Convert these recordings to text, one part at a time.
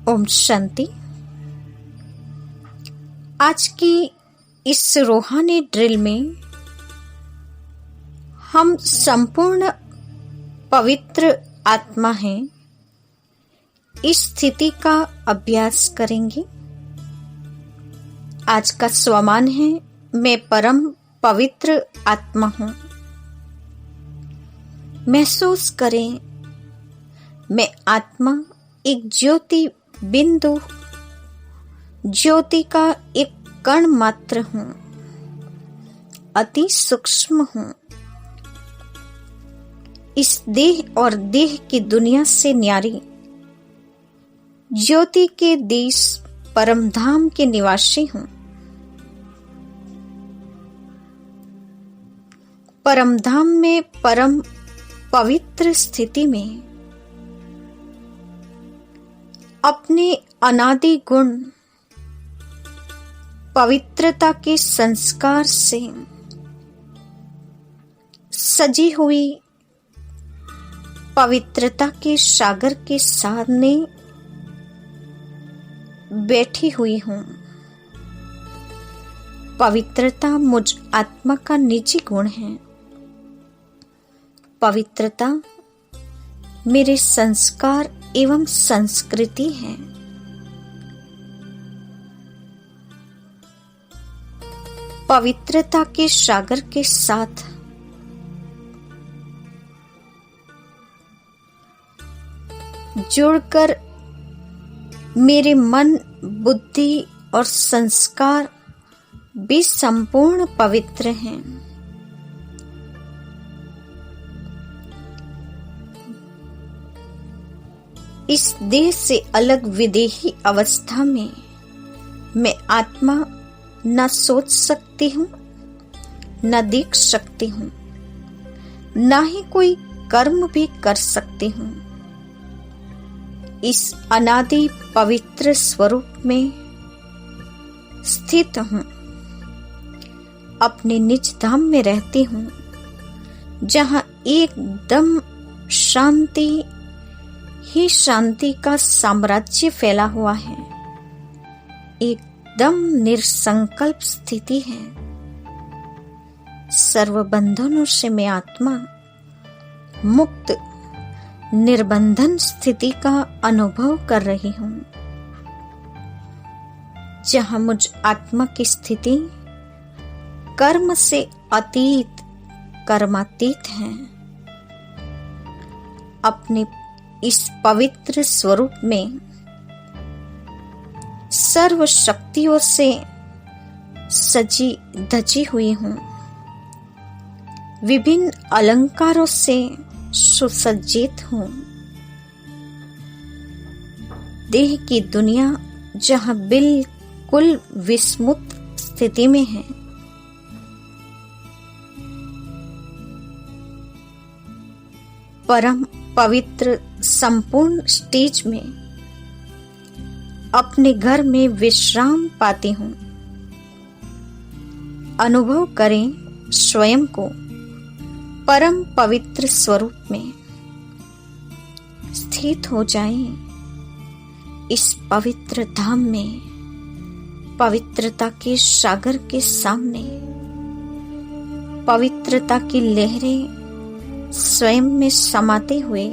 ओम शांति। आज की इस रूहानी ड्रिल में हम संपूर्ण पवित्र आत्मा हैं इस स्थिति का अभ्यास करेंगे। आज का स्वमान है, मैं परम पवित्र आत्मा हूं। महसूस करें, मैं आत्मा एक ज्योति बिंदु, ज्योति का एक कण मात्र हूं, अति सूक्ष्म हूं। इस देह और देह की दुनिया से न्यारी ज्योति के देश परम धाम के निवासी हूं। परम धाम में परम पवित्र स्थिति में अपने अनादि गुण पवित्रता के संस्कार से सजी हुई पवित्रता के सागर के सामने बैठी हुई हूं। पवित्रता मुझ आत्मा का निजी गुण है। पवित्रता मेरे संस्कार एवं संस्कृति है। पवित्रता के सागर के साथ जुड़कर मेरे मन, बुद्धि और संस्कार भी संपूर्ण पवित्र हैं। इस देह से अलग विदेही अवस्था में मैं आत्मा न सोच सकती हूँ, न देख सकती हूँ, न ही कोई कर्म भी कर सकती हूँ। इस अनादि पवित्र स्वरूप में स्थित हूँ। अपने निज धाम में रहती हूँ, जहाँ एकदम शांति ही शांति का साम्राज्य फैला हुआ है। एकदम निरसंकल्प स्थिति है। सर्व बंधनों से मैं आत्मा मुक्त निर्बंधन स्थिति का अनुभव कर रही हूं, जहां मुझ आत्मा की स्थिति कर्म से अतीत, कर्मातीत है। अपने इस पवित्र स्वरूप में सर्व शक्तियों से सजी धजी हुई हूं। विभिन्न अलंकारों से सुसज्जित हूं। देह की दुनिया जहां बिल्कुल विस्मृत स्थिति में है, परम पवित्र संपूर्ण स्टेज में अपने घर में विश्राम पाती हूं। अनुभव करें स्वयं को परम पवित्र स्वरूप में स्थित हो जाएं। इस पवित्र धाम में पवित्रता के सागर के सामने पवित्रता की लहरें स्वयं में समाते हुए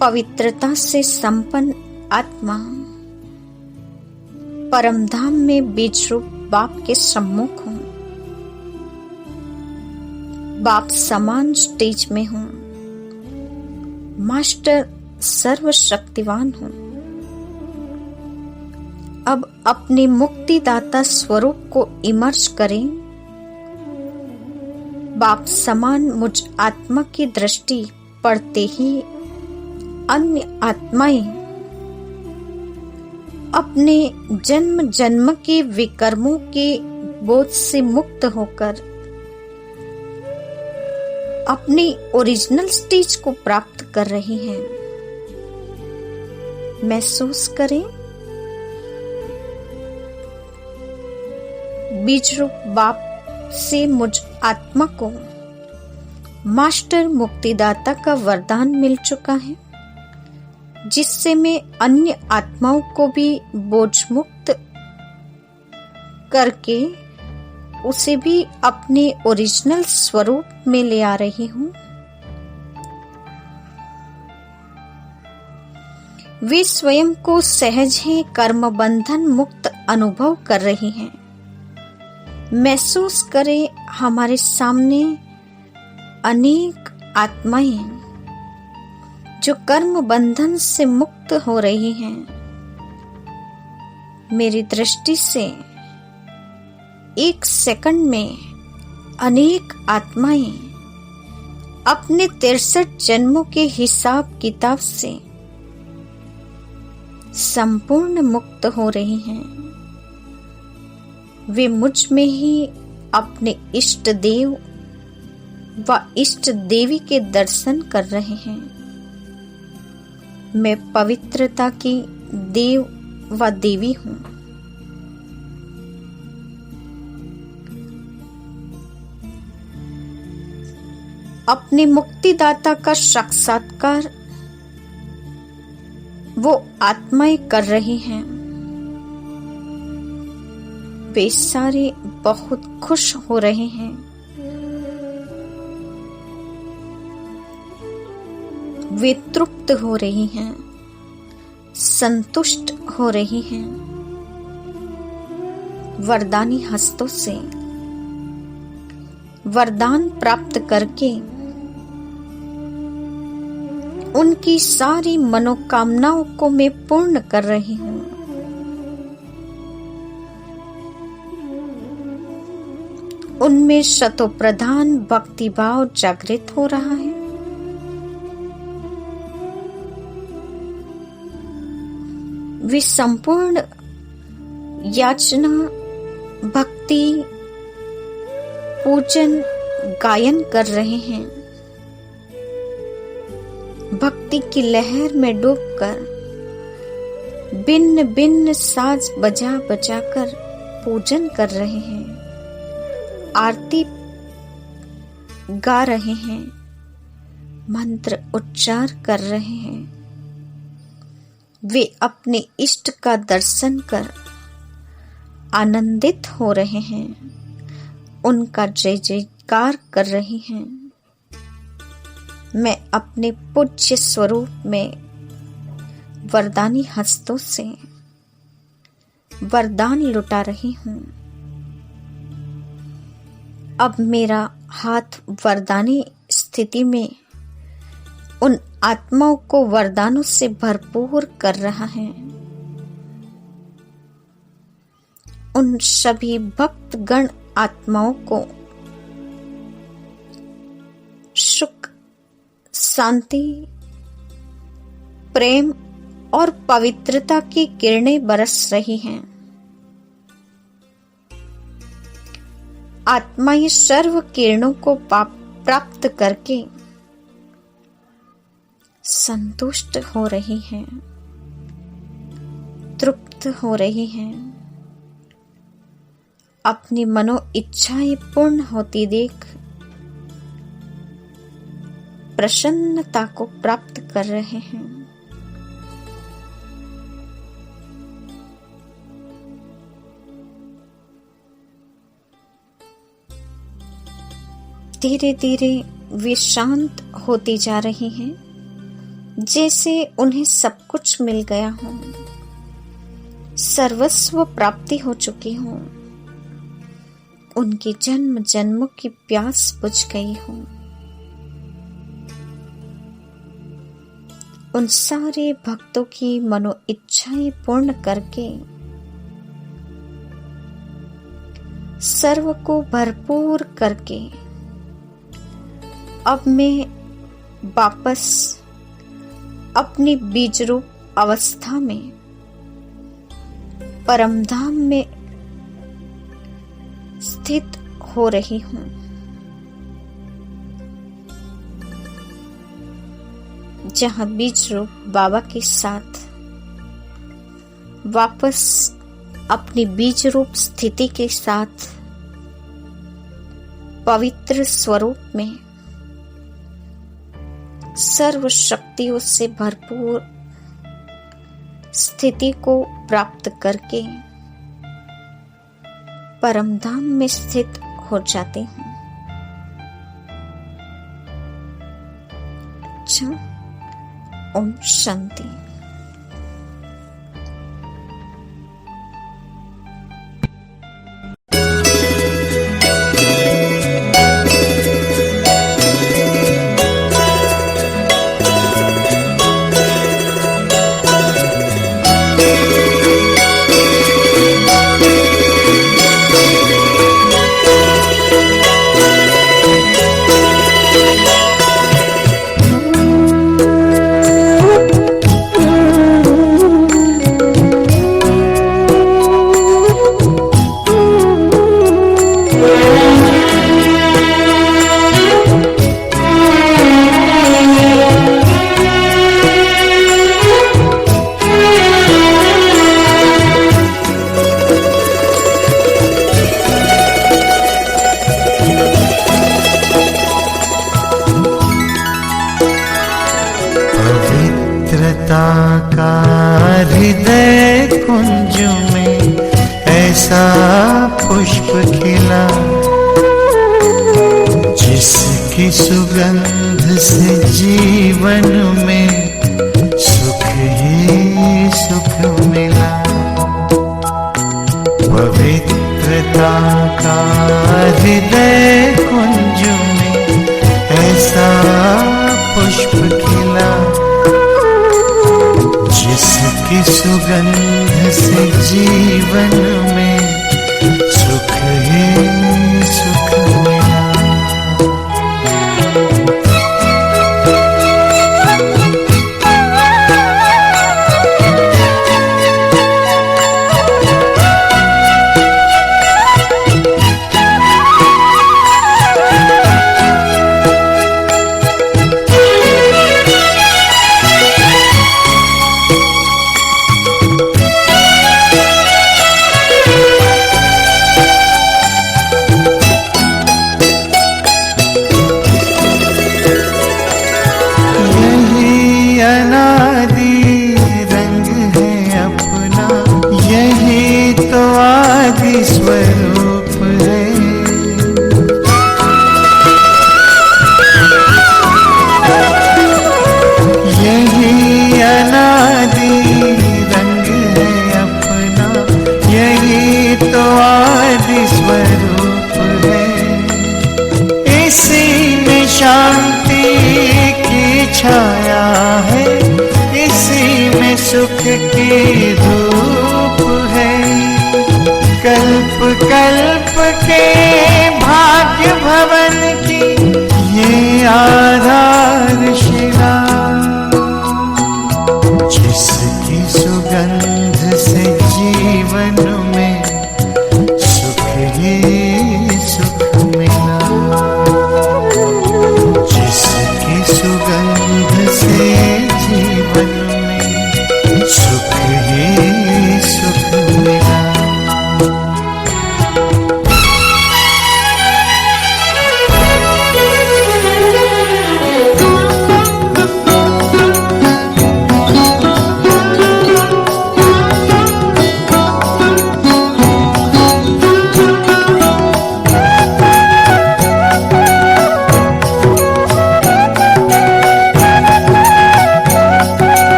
पवित्रता से संपन्न आत्मा परम धाम में बीज रूप बाप के सम्मुख हूं। बाप समान स्टेज में हूं। मास्टर सर्वशक्तिवान हूं। अब अपने मुक्तिदाता स्वरूप को इमर्ज करें। बाप समान मुझ आत्मा की दृष्टि पड़ते ही अन्य आत्माएं अपने जन्म जन्म के विकर्मों के बोझ से मुक्त होकर अपनी ओरिजिनल स्टेज को प्राप्त कर रही हैं। महसूस करें, बीज रूप बाप से मुझ आत्मा को मास्टर मुक्तिदाता का वरदान मिल चुका है, जिससे मैं अन्य आत्माओं को भी बोझ मुक्त करके उसे भी अपने ओरिजिनल स्वरूप में ले आ रही हूँ। वे स्वयं को सहज ही कर्म बंधन मुक्त अनुभव कर रही हैं। महसूस करें, हमारे सामने अनेक आत्माएं जो कर्म बंधन से मुक्त हो रही हैं। मेरी दृष्टि से एक सेकंड में अनेक आत्माएं अपने 63 जन्मों के हिसाब किताब से संपूर्ण मुक्त हो रही हैं। वे मुझ में ही अपने इष्ट देव व इष्ट देवी के दर्शन कर रहे हैं। मैं पवित्रता की देव व देवी हूँ। अपने मुक्तिदाता का साक्षात्कार वो आत्माएं कर रही हैं। वे सारे बहुत खुश हो रहे हैं। वे तृप्त हो रही हैं, संतुष्ट हो रही हैं। वरदानी हस्तों से वरदान प्राप्त करके उनकी सारी मनोकामनाओं को मैं पूर्ण कर रही हूँ। उनमें शतोप्रधान भक्ति भाव जागृत हो रहा है। वे संपूर्ण याचना, भक्ति, पूजन, गायन कर रहे हैं। भक्ति की लहर में डूबकर भिन्न भिन्न साज बजा बजा कर पूजन कर रहे हैं, आरती गा रहे हैं, मंत्र उच्चार कर रहे हैं। वे अपने इष्ट का दर्शन कर आनंदित हो रहे हैं, उनका जय जयकार कर रहे हैं। मैं अपने पूज्य स्वरूप में वरदानी हस्तों से वरदान लुटा रही हूँ। अब मेरा हाथ वरदानी स्थिति में उन आत्माओं को वरदानों से भरपूर कर रहा है। उन सभी भक्तगण आत्माओं को सुख, शांति, प्रेम और पवित्रता की किरणें बरस रही हैं। आत्माएं सर्व किरणों को प्राप्त करके संतुष्ट हो रही हैं, तृप्त हो रही हैं। अपनी मनो इच्छाएं पूर्ण होती देख प्रसन्नता को प्राप्त कर रहे हैं। धीरे धीरे वे शांत होती जा रही हैं, जैसे उन्हें सब कुछ मिल गया हो, सर्वस्व प्राप्ति हो चुकी हो, उनकी जन्म जन्मों की प्यास बुझ गई हो। उन सारे भक्तों की मनो इच्छाएं पूर्ण करके सर्व को भरपूर करके अब मैं वापस अपनी बीज रूप अवस्था में परमधाम में स्थित हो रही हूँ। जहाँ बीज रूप बाबा के साथ वापस अपनी बीज रूप स्थिति के साथ पवित्र स्वरूप में सर्व शक्तियों से भरपूर स्थिति को प्राप्त करके परम धाम में स्थित हो जाते हैं। अच्छा, ओम शांति। का हृदय कुंज में ऐसा पुष्प खिला, जिसकी सुगंध से जीवन में सुख ही सुख मिला। पवित्रता का हृदय कुंज में ऐसा पुष्प खिला, जिसकी सुगंध से जीवन में सुख ही सुख मिला। स्वरूप है, यही अनादि रंग है अपना, यही तो आदि स्वरूप है। इसी में शांति की छाया है, इसी में सुख की धूप है। कल्प कल्प के भाग्य भवन की ये आधारशिला, जिसकी सुगंध से जीवन में सुख ही सुख मिला, जिसकी सुगंध से जीवन में सुख ही सुख मिला।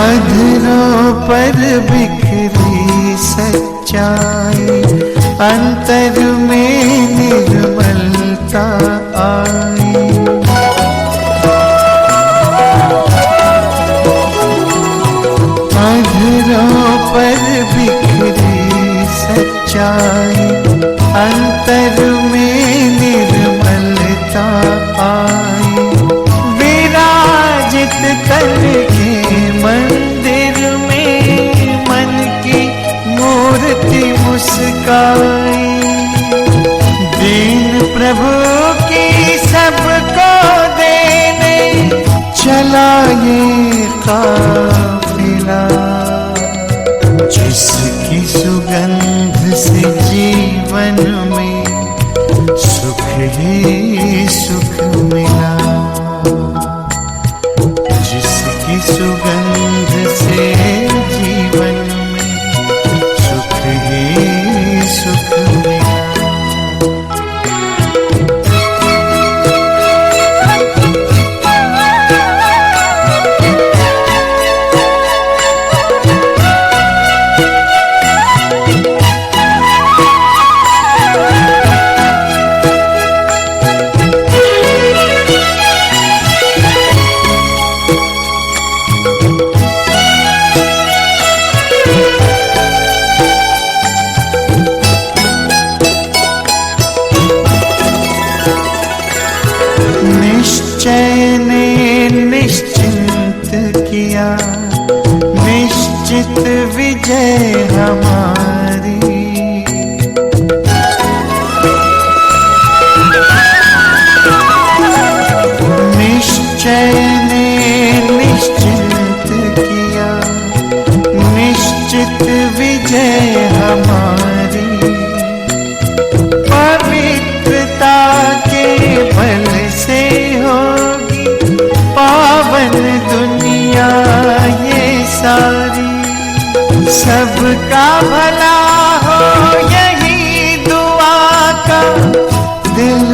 अधरों पर बिखरी सच्चाई, अंतर में निर्मलता आई। अधरों पर बिखरी सच्चाई, अंतर में निर्मलता आई। विराजित करके मंदिर में मन की मूर्ति मुस्काई, दीन प्रभु की सबको देने चला ये काफिला, जिसकी सुगंध विजय हमारी। पवित्रता के बल से होगी पावन दुनिया ये सारी। सबका भला हो यही दुआ का दिल